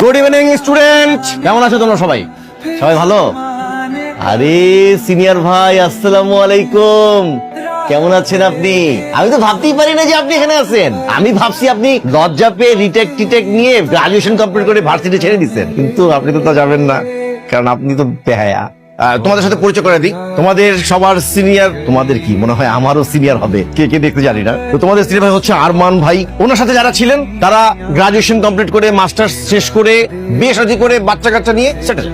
Good evening student, কেমন আছো তোমরা সবাই? সবাই ভালো? আরে সিনিয়র ভাই, আসসালামু আলাইকুম। কেমন আছেন আপনি? আমি তো ভাবতেই পারি না যে আপনি এখানে আছেন। আমি ভাবছি আপনি লজ্জা পেয়ে রিটেক টিটেক নিয়ে গ্রাজুয়েশন কমপ্লিট করে ভার্সিটি ছেড়ে দিচ্ছেন, কিন্তু আপনি তো তা যাবেন না, কারণ আপনি তো বেহায়া। তোমাদের সাথে পরিচয় করে দিই, তোমাদের সবার সিনিয়র, তোমাদের কি মনে হয় আমারও সিনিয়র হবে, কে কে দেখতে জানি না। তো তোমাদের সিনিয়র ভাই হচ্ছে আরমান ভাই। ওনার সাথে যারা ছিলেন তারা গ্রাজুয়েশন কমপ্লিট করে মাস্টার্স শেষ করে বিয়ে শাদী করে বাচ্চা কাচ্চা নিয়ে সেটেল।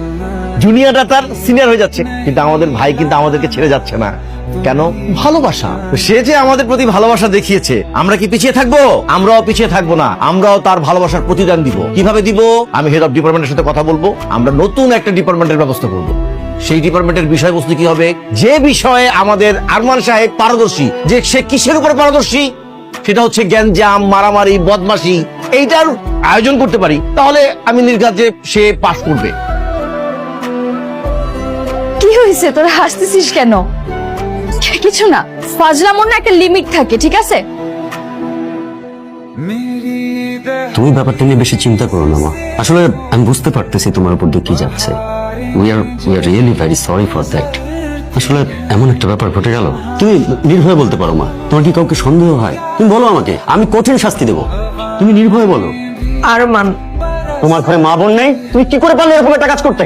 জুনিয়ররা তার সিনিয়র হয়ে যাচ্ছে, কিন্তু আমাদের ভাই কিন্তু আমাদেরকে ছেড়ে যাচ্ছে না। কেন? ভালোবাসা। সে যে আমাদের প্রতি ভালোবাসা দেখিয়েছে, আমরা কি পিছিয়ে থাকবো? আমরাও পিছিয়ে থাকবো না, আমরাও তার ভালোবাসার প্রতিদান দিব। কিভাবে দিব? আমি হেড অফ ডিপার্টমেন্টের সাথে কথা বলবো, আমরা নতুন একটা ডিপার্টমেন্টের ব্যবস্থা করবো। সেই ডিপার্টমেন্টের বিষয়বস্তু কি হবে? যে বিষয়ে আমাদের আরমান সাহেব পারদর্শী, যে সে কিসের উপরে পারদর্শী, সেটা হচ্ছে গ্যাঞ্জাম, মারামারি, বদমাশি। এইটার আয়োজন করতে পারি, তাহলে আমি নির্ঘাত যে সে পাস করবে। কি হয়েছে, তোরা হাসতেছিস কেন? কিছু না, ফাজলামোর না একটা লিমিট থাকে, ঠিক আছে? তুমি ব্যাপারটা নিয়ে বেশি চিন্তা করো না মা। আসলে আমি বুঝতে পারতেছি তোমার উপর দিয়ে কি যাচ্ছে। We are really very sorry for that. আসলে এমন একটা ব্যাপার ঘটে গেল। তুমি নির্ভয়ে বলতে পারো মা। তোমার কি কাউকে সন্দেহ হয়? তুমি বলো আমাকে, আমি কঠিন শাস্তি দেবো। তুমি নির্ভয়ে বলো। আরমান, তোমার ঘরে মা বোন নেই, তুমি কি করে পারলে এরকম একটা কাজ করতে?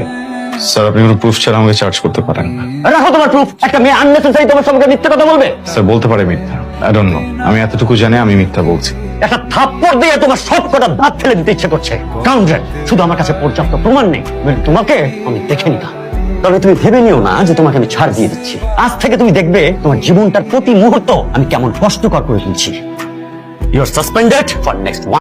স্যার, আপনি কোনো প্রুফ ছাড়া আমাকে চার্জ করতে পারেন না। রাখো তোমার প্রুফ। একটা মেয়ে আননেসেসারি তোমার সঙ্গে মিথ্যা কথা বলবে? স্যার, বলতে পারে মিথ্যা। আই ডোন্ট নো, আমি এতটুকু জানি আমি মিথ্যা বলছি। একটা থাপ্পড় দিয়ে তোমার সব কটা দাঁত ফেলে দিতে ইচ্ছে করছে। কাউন্টার, শুধু আমার কাছে পর্যাপ্ত প্রমাণ নেই, তোমাকে আমি দেখে নিতাম। তবে তুমি ভেবে নিও না যে তোমাকে আমি ছাড় দিয়ে দিচ্ছি। আজ থেকে তুমি দেখবে তোমার জীবনটার প্রতি মুহূর্ত আমি কেমন কষ্টকর করে তুলছি। You are suspended for next